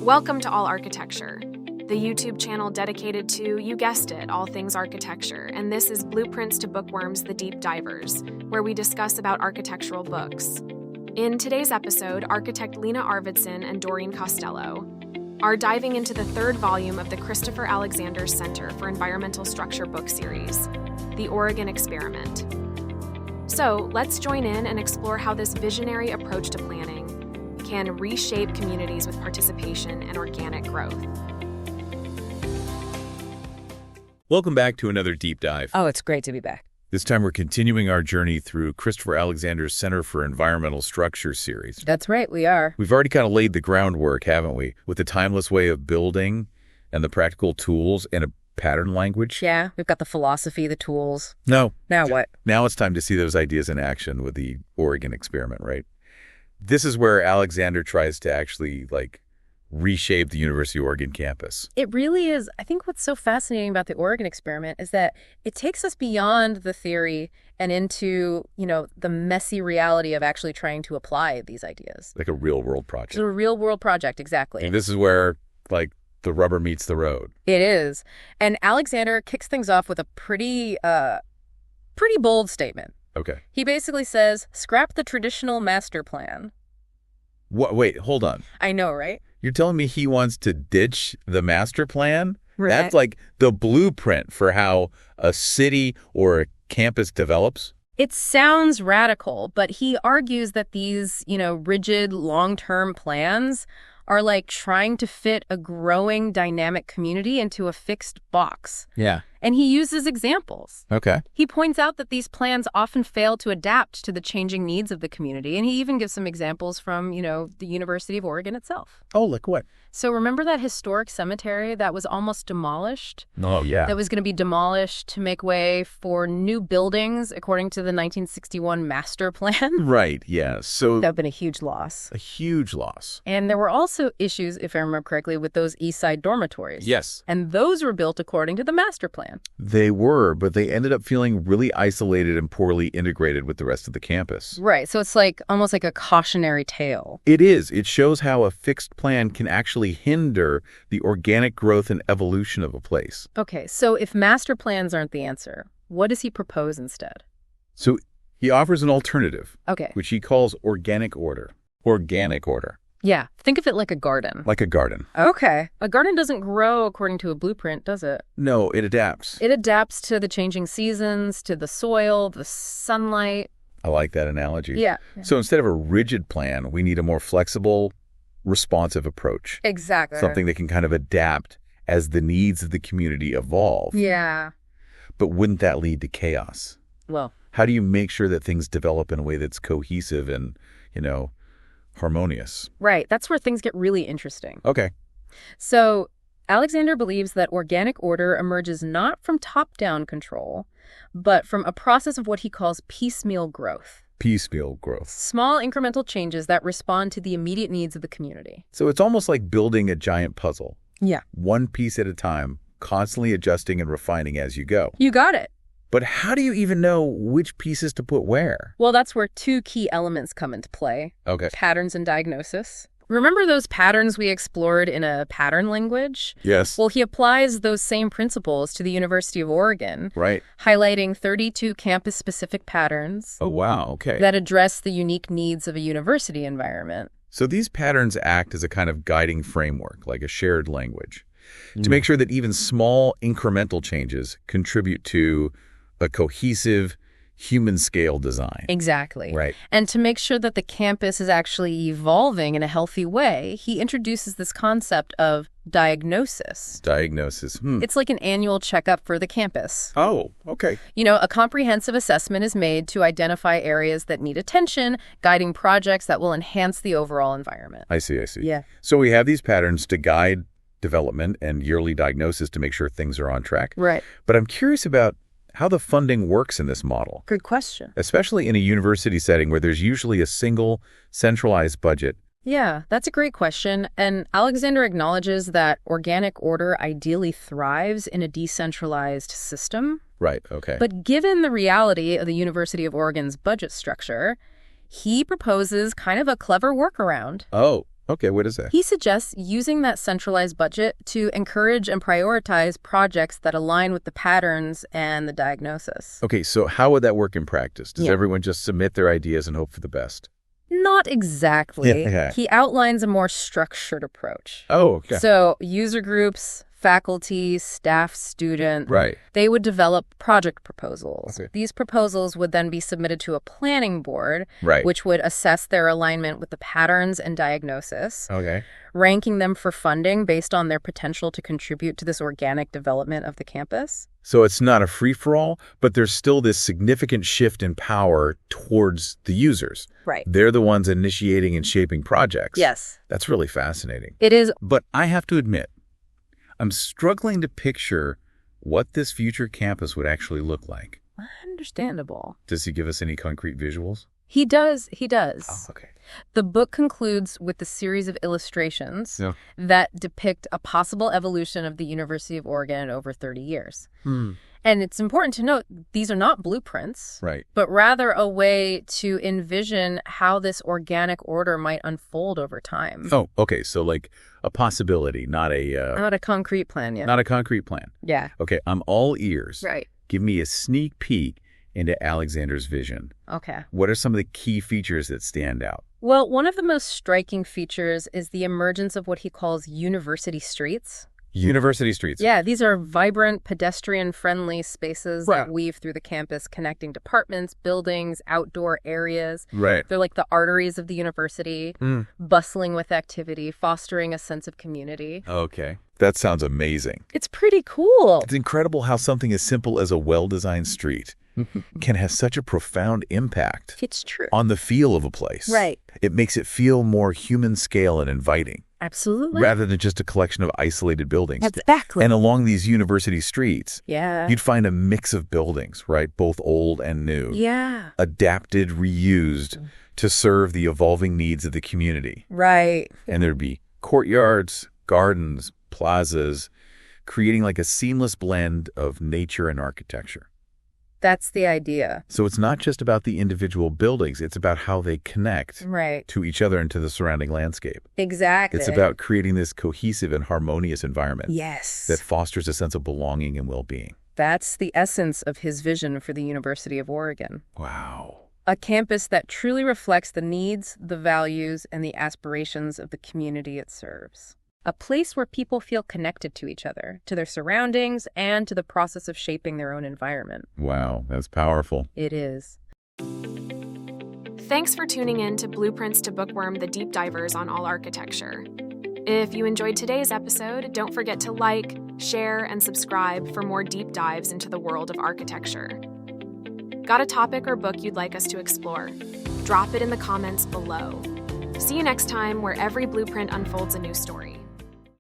Welcome to All Architecture, the YouTube channel dedicated to, you guessed it, all things architecture, and this is Blueprints to Bookworms the Deep Divers, where we discuss about architectural books. In today's episode, architect Lena Arvidson and Doreen Costello are diving into the third volume of the Christopher Alexander Center for Environmental Structure book series, The Oregon Experiment. So let's join in and explore how this visionary approach to planning can reshape communities with participation and organic growth. Welcome back to another deep dive. Oh, it's great to be back. This time we're continuing our journey through Christopher Alexander's Center for Environmental Structure series. That's right, we are. We've already kind of laid the groundwork, haven't we? With the timeless way of building and the practical tools and a pattern language. Yeah, we've got the philosophy, the tools. No. Now what? Now it's time to see those ideas in action with the Oregon experiment, right? This is where Alexander tries to actually, reshape the University of Oregon campus. It really is. I think what's so fascinating about the Oregon experiment is that it takes us beyond the theory and into, the messy reality of actually trying to apply these ideas. Like a real-world project. It's a real-world project, exactly. And this is where, the rubber meets the road. It is. And Alexander kicks things off with a pretty bold statement. Okay. He basically says, scrap the traditional master plan. What? Wait, hold on. I know, right? You're telling me he wants to ditch the master plan? Right. That's like the blueprint for how a city or a campus develops? It sounds radical, but he argues that these, rigid long-term plans are like trying to fit a growing dynamic community into a fixed box. Yeah. And he uses examples. Okay. He points out that these plans often fail to adapt to the changing needs of the community. And he even gives some examples from, the University of Oregon itself. Oh, like what? So remember that historic cemetery that was almost demolished? Oh, yeah. That was going to be demolished to make way for new buildings according to the 1961 master plan? Right, yeah. So That would have been a huge loss. a huge loss. And there were also issues, if I remember correctly, with those East Side dormitories. Yes. And those were built according to the master plan. They were, but they ended up feeling really isolated and poorly integrated with the rest of the campus. Right. So it's almost like a cautionary tale. It is. It shows how a fixed plan can actually hinder the organic growth and evolution of a place. Okay. So if master plans aren't the answer, what does he propose instead? So he offers an alternative, Okay. which he calls organic order. Organic order. Yeah. Think of it like a garden. Like a garden. Okay. A garden doesn't grow according to a blueprint, does it? No, it adapts. It adapts to the changing seasons, to the soil, the sunlight. I like that analogy. Yeah. So instead of a rigid plan, we need a more flexible, responsive approach. Exactly. Something that can kind of adapt as the needs of the community evolve. Yeah. But wouldn't that lead to chaos? Well, How do you make sure that things develop in a way that's cohesive and, harmonious? right. That's where things get really interesting. Okay. So Alexander believes that organic order emerges not from top-down control, but from a process of what he calls piecemeal growth. Piecemeal growth. Small incremental changes that respond to the immediate needs of the community. So it's almost like building a giant puzzle. Yeah. One piece at a time, constantly adjusting and refining as you go. You got it. But how do you even know which pieces to put where? Well, that's where two key elements come into play. Okay. Patterns and diagnosis. Remember those patterns we explored in a pattern language? Yes. Well, he applies those same principles to the University of Oregon, Right. highlighting 32 campus-specific patterns Oh, wow. Okay. that address the unique needs of a university environment. So these patterns act as a kind of guiding framework, like a shared language, to make sure that even small incremental changes contribute to a cohesive human-scale design. Exactly. Right. And to make sure that the campus is actually evolving in a healthy way, he introduces this concept of diagnosis. Diagnosis. It's like an annual checkup for the campus. Oh, okay. A comprehensive assessment is made to identify areas that need attention, guiding projects that will enhance the overall environment. I see. Yeah. So we have these patterns to guide development and yearly diagnosis to make sure things are on track. Right. But I'm curious about how the funding works in this model, Good question. especially in a university setting where there's usually a single centralized budget. Yeah, that's a great question. And Alexander acknowledges that organic order ideally thrives in a decentralized system. Right, okay. But given the reality of the University of Oregon's budget structure, he proposes kind of a clever workaround. Oh, Okay, what is that? He suggests using that centralized budget to encourage and prioritize projects that align with the patterns and the diagnosis. Okay, so how would that work in practice? Does Yeah. everyone just submit their ideas and hope for the best? Not exactly. Yeah. He outlines a more structured approach. Oh, okay. So user groups, faculty, staff, student, Right. they would develop project proposals. Okay. These proposals would then be submitted to a planning board, Right. which would assess their alignment with the patterns and diagnosis, Okay. ranking them for funding based on their potential to contribute to this organic development of the campus. So it's not a free-for-all, but there's still this significant shift in power towards the users. Right. They're the ones initiating and shaping projects. Yes. That's really fascinating. It is. But I have to admit, I'm struggling to picture what this future campus would actually look like. Understandable. Does he give us any concrete visuals? He does. He does. Oh, okay. The book concludes with a series of illustrations Yeah. that depict a possible evolution of the University of Oregon over 30 years. And it's important to note these are not blueprints, Right. but rather a way to envision how this organic order might unfold over time. Oh, okay. So like a possibility, not a Not a concrete plan yet. not a concrete plan. Yeah. Okay, I'm all ears. Right. Give me a sneak peek into Alexander's vision. Okay. What are some of the key features that stand out? Well, one of the most striking features is the emergence of what he calls university streets. University streets. Yeah, these are vibrant, pedestrian-friendly spaces Right. that weave through the campus, connecting departments, buildings, outdoor areas. Right. They're like the arteries of the university, bustling with activity, fostering a sense of community. Okay. That sounds amazing. It's pretty cool. It's incredible how something as simple as a well-designed street can have such a profound impact It's true. on the feel of a place. Right. It makes it feel more human scale and inviting, Absolutely. rather than just a collection of isolated buildings. Exactly. And along these university streets, Yeah. you'd find a mix of buildings, right? Both old and new. Yeah. Adapted, reused to serve the evolving needs of the community. Right. And there'd be courtyards, gardens, plazas, creating like a seamless blend of nature and architecture. That's the idea. So it's not just about the individual buildings, it's about how they connect Right. to each other and to the surrounding landscape. Exactly. It's about creating this cohesive and harmonious environment Yes. that fosters a sense of belonging and well-being. That's the essence of his vision for the University of Oregon. Wow. A campus that truly reflects the needs, the values, and the aspirations of the community it serves. A place where people feel connected to each other, to their surroundings, and to the process of shaping their own environment. Wow, that's powerful. It is. Thanks for tuning in to Blueprints to Bookworm, the deep divers on all architecture. If you enjoyed today's episode, don't forget to like, share, and subscribe for more deep dives into the world of architecture. Got a topic or book you'd like us to explore? Drop it in the comments below. See you next time, where every blueprint unfolds a new story.